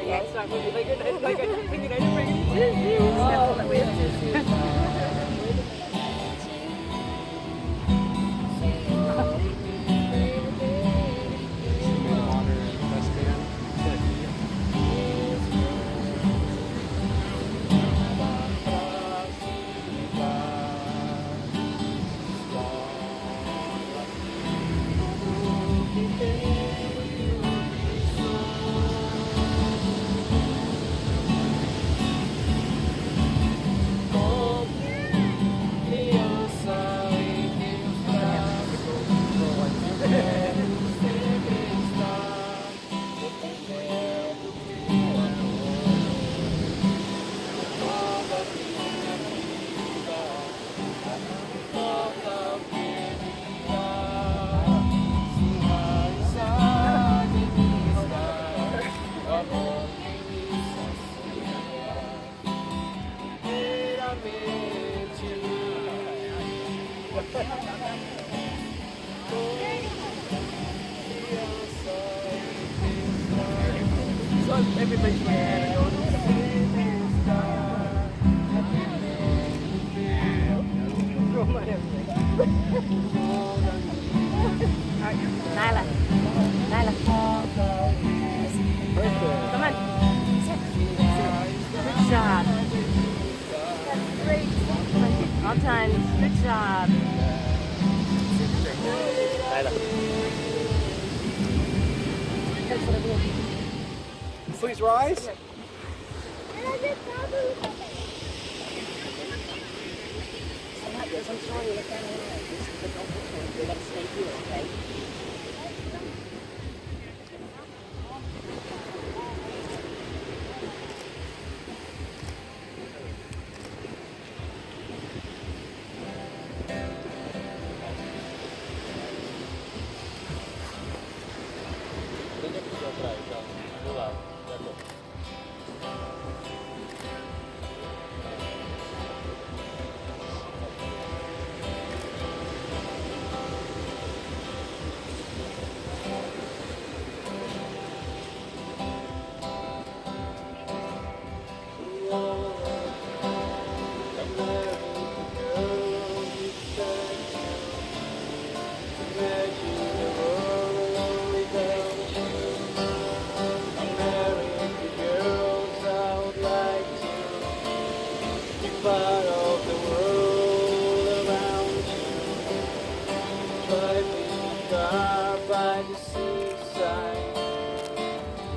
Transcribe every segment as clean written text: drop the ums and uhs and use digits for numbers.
Yes. Like a thinking I didn't bring any everybody's Nyla. Nyla. Come on. Good job. That's great. All times. Good job. Nyla. Please rise. I'm sorry, look down here. But don't push me. They gotta stay here, okay?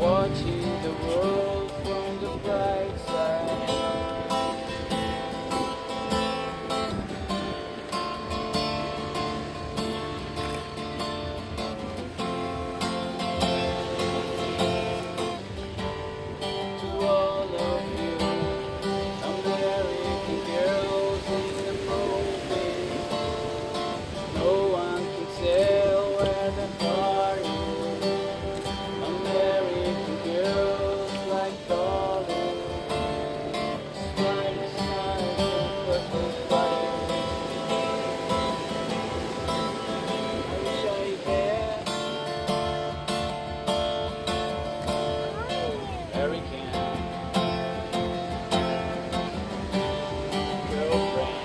Watching the world from the bright side. To all of you American girls in the movies, no one can tell where the heart is. American girls like darling, smiling, smiling, purple fire. I wish I had American girlfriend.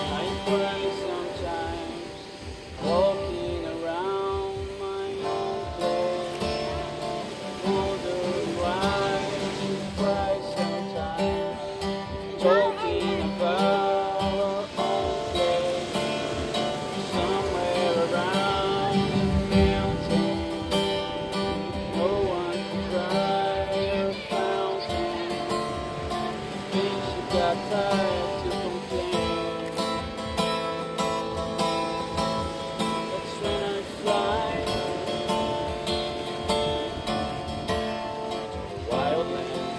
I cry sometimes, walking around my own place. Wonder why you cry sometimes, talking about our own place. Somewhere around the mountain, no one can cry or fountain. Think she got tired to complain. That's when I fly to wildland,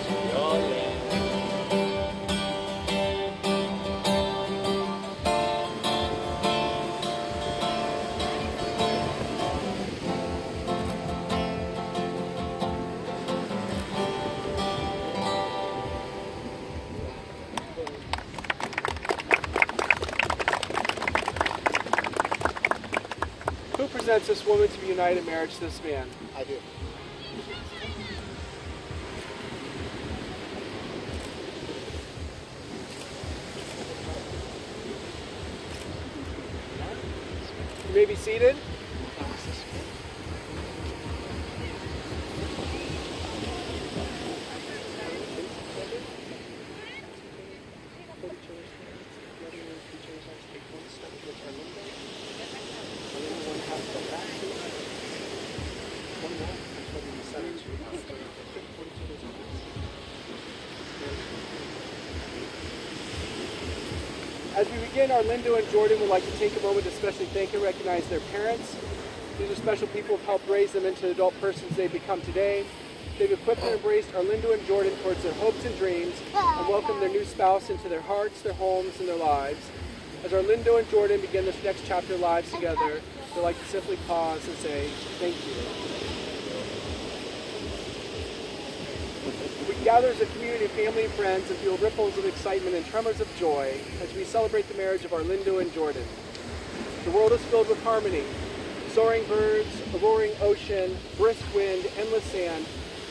to your land. consents this woman to be united in marriage to this man? I do. You may be seated. As we begin, Arlindo and Jordan would like to take a moment to especially thank and recognize their parents. These are special people who have helped raise them into the adult persons they've become today. They've equipped and embraced Arlindo and Jordan towards their hopes and dreams and welcomed their new spouse into their hearts, their homes, and their lives. As Arlindo and Jordan begin this next chapter of lives together, they'd like to simply pause and say, thank you. We gather as a community of family and friends and feel ripples of excitement and tremors of joy as we celebrate the marriage of Arlindo and Jordan. The world is filled with harmony. Soaring birds, a roaring ocean, brisk wind, endless sand,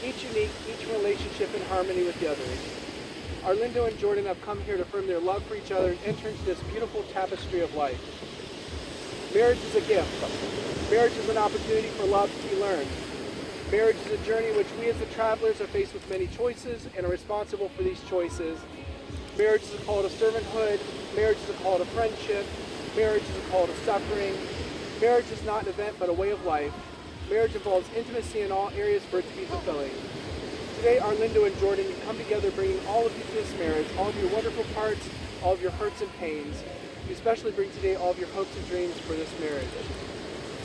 each unique, each relationship in harmony with the others. Arlindo and Jordan have come here to affirm their love for each other and enter into this beautiful tapestry of life. Marriage is a gift. Marriage is an opportunity for love to be learned. Marriage is a journey in which we as the travelers are faced with many choices and are responsible for these choices. Marriage is a call to servanthood. Marriage is a call to friendship. Marriage is a call to suffering. Marriage is not an event but a way of life. Marriage involves intimacy in all areas for it to be fulfilling. Today, Arlindo and Jordan, you come together bringing all of you to this marriage, all of your wonderful parts, all of your hurts and pains. You especially bring today all of your hopes and dreams for this marriage.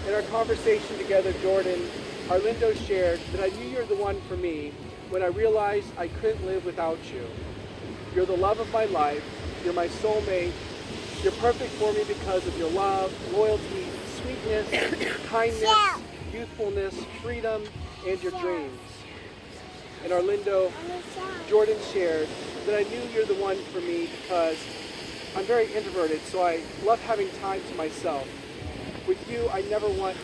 In our conversation together, Jordan, Arlindo shared that I knew you're the one for me when I realized I couldn't live without you. You're the love of my life. You're my soulmate. You're perfect for me because of your love, loyalty, sweetness, kindness, youthfulness, freedom, and your dreams. And Arlindo, Jordan shared that I knew you're the one for me because I'm very introverted, so I love having time to myself. With you, I never want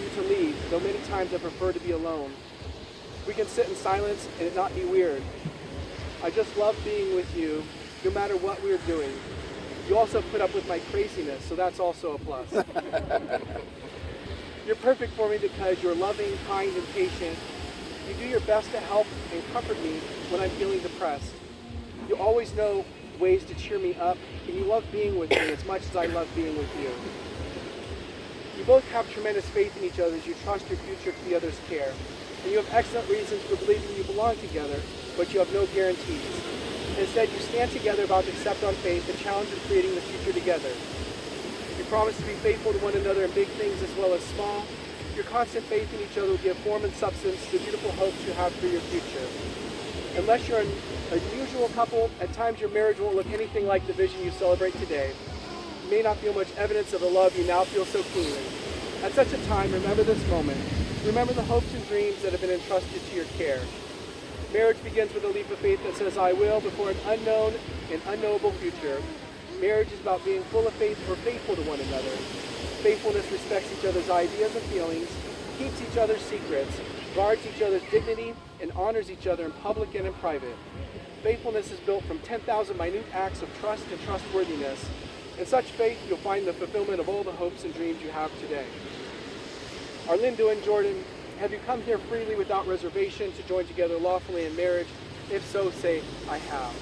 you to leave, though many times I prefer to be alone. We can sit in silence and it not be weird. I just love being with you, no matter what we're doing. You also put up with my craziness, so that's also a plus. You're perfect for me because you're loving, kind, and patient. You do your best to help and comfort me when I'm feeling depressed. You always know ways to cheer me up, and you love being with me as much as I love being with you. You both have tremendous faith in each other as you trust your future to the other's care. And you have excellent reasons for believing you belong together, but you have no guarantees. Instead, you stand together about to accept on faith the challenge of creating the future together. You promise to be faithful to one another in big things as well as small. Your constant faith in each other will give form and substance to the beautiful hopes you have for your future. Unless you're an unusual couple, at times your marriage won't look anything like the vision you celebrate today. You may not feel much evidence of the love you now feel so keenly. At such a time, remember this moment. Remember the hopes and dreams that have been entrusted to your care. Marriage begins with a leap of faith that says, I will, before an unknown and unknowable future. Marriage is about being full of faith or faithful to one another. Faithfulness respects each other's ideas and feelings, keeps each other's secrets, guards each other's dignity, and honors each other in public and in private. Faithfulness is built from 10,000 minute acts of trust and trustworthiness. In such faith, you'll find the fulfillment of all the hopes and dreams you have today. Arlindo and Jordan, have you come here freely without reservation to join together lawfully in marriage? If so, say, I have.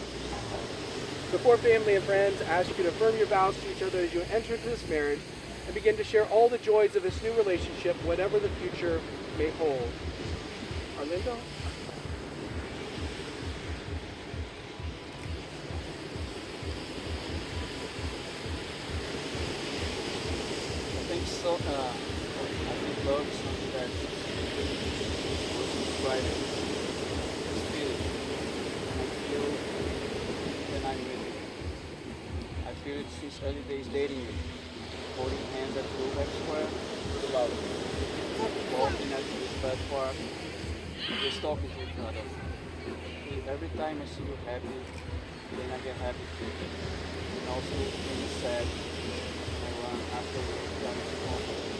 Before family and friends, I ask you to affirm your vows to each other as you enter into this marriage and begin to share all the joys of this new relationship, whatever the future may hold. Arlindo? I think love is something that describe this feeling. I feel when I'm with you. I feel it since early days dating you. Holding hands at the X Square to the lobby. Walking at the platform, just talking to each other. Every time I see you happy, then I get happy too. And also when you're sad, I run after you down to home.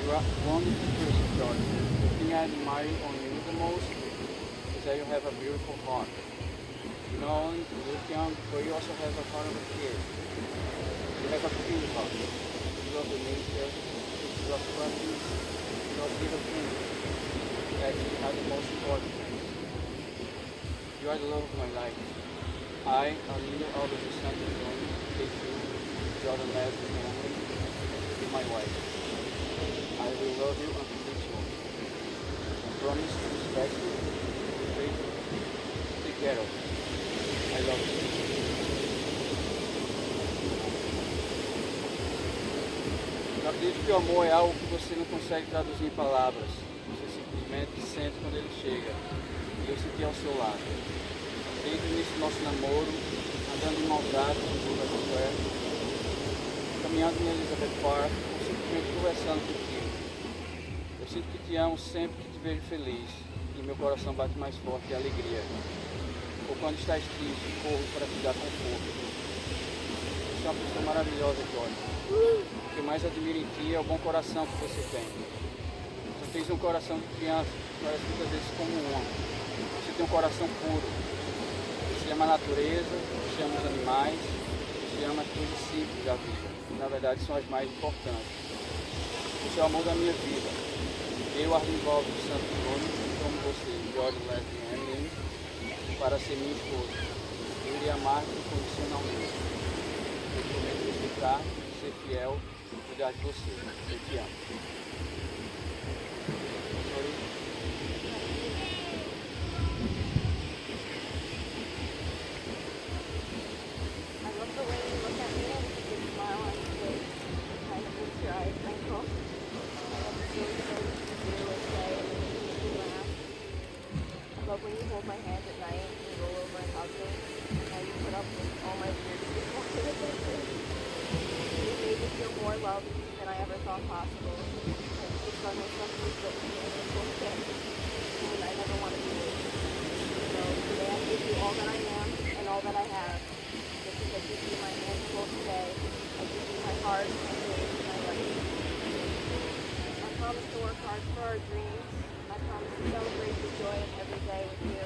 You are a wonderful person, Jordan. The thing I admire on you the most is that you have a beautiful heart. You not only look young, but you also have a heart of a kid. You have a pure heart. You love the nature, you love practice, you love little things. Actually, are the most important things. You are the love of my life. I, a leader of the San Antonio, take you, Jordan Lab family, to be my wife. I will love you unconditionally. I promise to respect you, to be faithful, to take care of you. I love you. Eu acredito que o amor é algo que você não consegue traduzir em palavras. Você simplesmente sente quando ele chega. E eu senti ao seu lado. Desde o início do nosso namoro, andando em mãos dadas no Google Square, caminhando em Elizabeth Park, ou simplesmente conversando contigo. Eu sinto que te amo sempre que te vejo feliz e meu coração bate mais forte de alegria. Ou quando estás triste, corro para te dar conforto. Você é uma pessoa maravilhosa, Jordan. O que eu mais admiro em ti é o bom coração que você tem. Você fez um coração de criança, que parece muitas vezes como um homem. Você tem um coração puro. Você ama a natureza, você ama os animais, você ama as coisas simples da vida. Que na verdade são as mais importantes. Você é o amor da minha vida. Eu, Arlivaldo de Santo Antônio, como você, Jordan Leslie Emily, para ser minha esposa. Eu iria amar incondicionalmente. Eu prometo respeitar, ser fiel e cuidar de você. Eu te amo. I love the way you look at me and you get a smile on your face. It kind of makes your eyes twinkle. I love the silly things you do and say and it makes me laugh. I love when you hold my hand at night and you roll over and hug me. And how you put up with all my weird You made me feel more loved than I ever thought possible. I just found myself sleepless and it's okay. And I never want to be late. So today I give you all that I am and all that I have. Just as I give you my hands full today, I give you my heart, my days, and my life. I promise to work hard for our dreams. I promise to celebrate the joy of every day with you.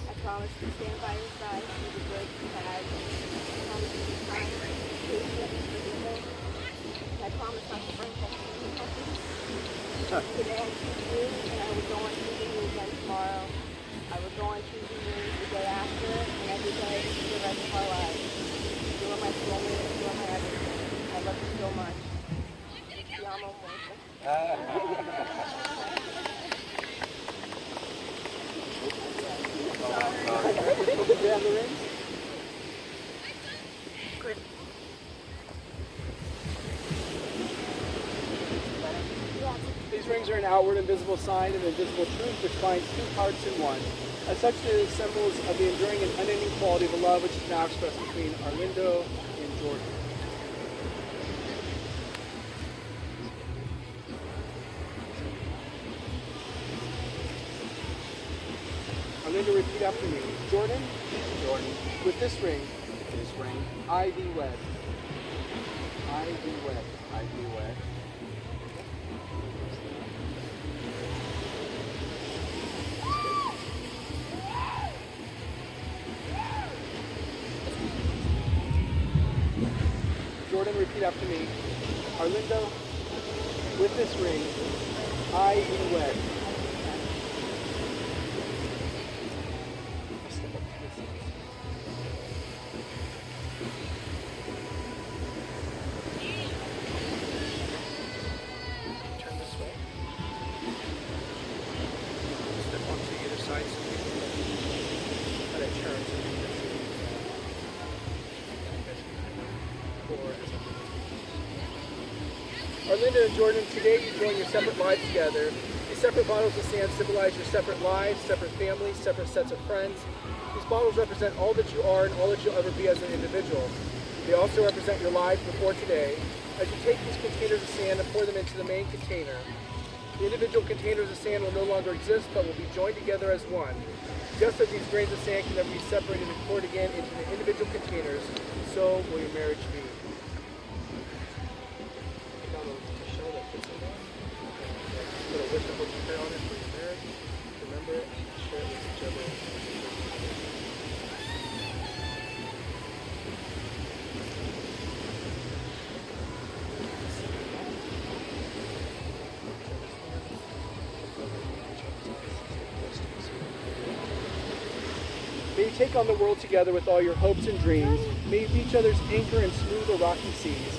I promise to stand by your side through the good and bad. I promise to be kind, patient, and forgiving. I promise not to bring puppies. Today I choose you, and I will go on choosing you again tomorrow. I will go on choosing you the day after, and every day for the rest of our lives. You are my soulmate, you are my everything. I love you so much. Ti amo mucho. Good. These rings are an outward and visible sign of invisible truth which binds two hearts in one. As such, they are symbols of the enduring and unending quality of the love which is now expressed between Arlindo and Jordan. Arlindo, repeat after me. Jordan, with this ring, I thee wed. I thee wed. I do wed. Jordan, repeat after me. Arlindo, with this ring, I thee wed. Turn this way. Step onto either side so we can let it turn so we can Arlindo and Jordan, today you join your separate lives together. These separate bottles of sand symbolize your separate lives, separate families, separate sets of friends. These bottles represent all that you are and all that you'll ever be as an individual. They also represent your lives before today. As you take these containers of sand and pour them into the main container, the individual containers of sand will no longer exist but will be joined together as one. Just as these grains of sand can never be separated and poured again into the individual containers, so will your marriage be. May you take on the world together with all your hopes and dreams. May you be each other's anchor in smooth or rocky seas.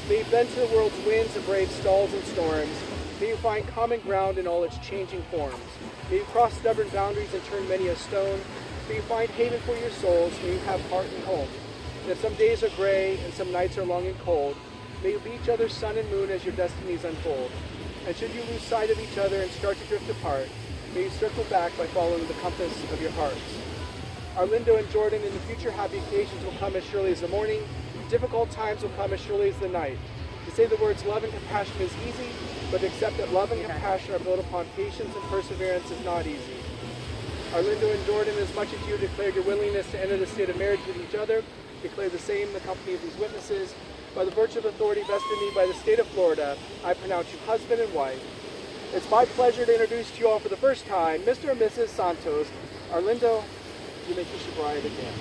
May you bend to the world's winds and brave stalls and storms. May you find common ground in all its changing forms. May you cross stubborn boundaries and turn many a stone. May you find haven for your souls. May you have heart and home. And if some days are gray and some nights are long and cold, may you be each other's sun and moon as your destinies unfold. And should you lose sight of each other and start to drift apart, may you circle back by following the compass of your hearts. Arlindo and Jordan, in the future, happy occasions will come as surely as the morning. Difficult times will come as surely as the night. To say the words love and compassion is easy, but to accept that love and compassion are built upon patience and perseverance is not easy. Arlindo and Jordan, as much as you declared your willingness to enter the state of marriage with each other, declare the same in the company of these witnesses. By the virtue of authority vested in me by the state of Florida, I pronounce you husband and wife. It's my pleasure to introduce to you all for the first time, Mr. and Mrs. Santos. Arlindo, you may kiss your bride again.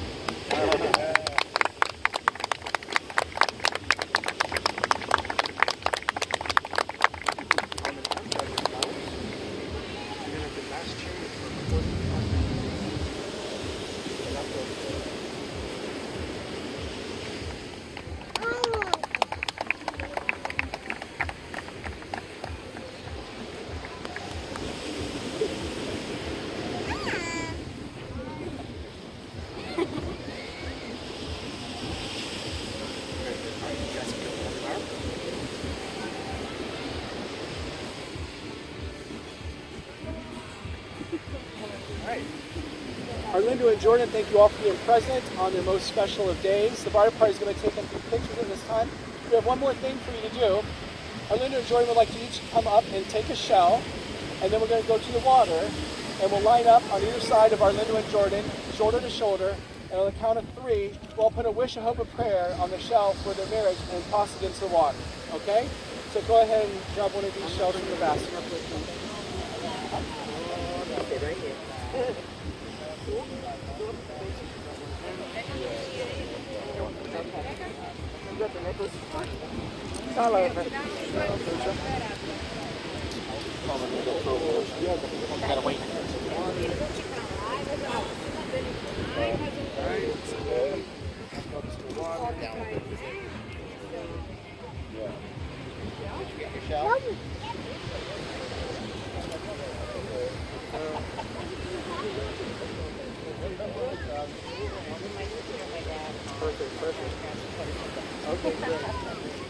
Arlindo and Jordan, thank you all for being present on their most special of days. The bridal party is going to take a few pictures at this time. We have one more thing for you to do. Arlindo and Jordan would like to each come up and take a shell, and then we're going to go to the water, and we'll line up on either side of Arlindo and Jordan, shoulder to shoulder, and on the count of 3, we'll put a wish, a hope, a prayer on the shell for their marriage and toss it into the water. Okay? So go ahead and grab one of these shells from the basket. Okay, right here. Gotta wait. Perfect. Okay, great.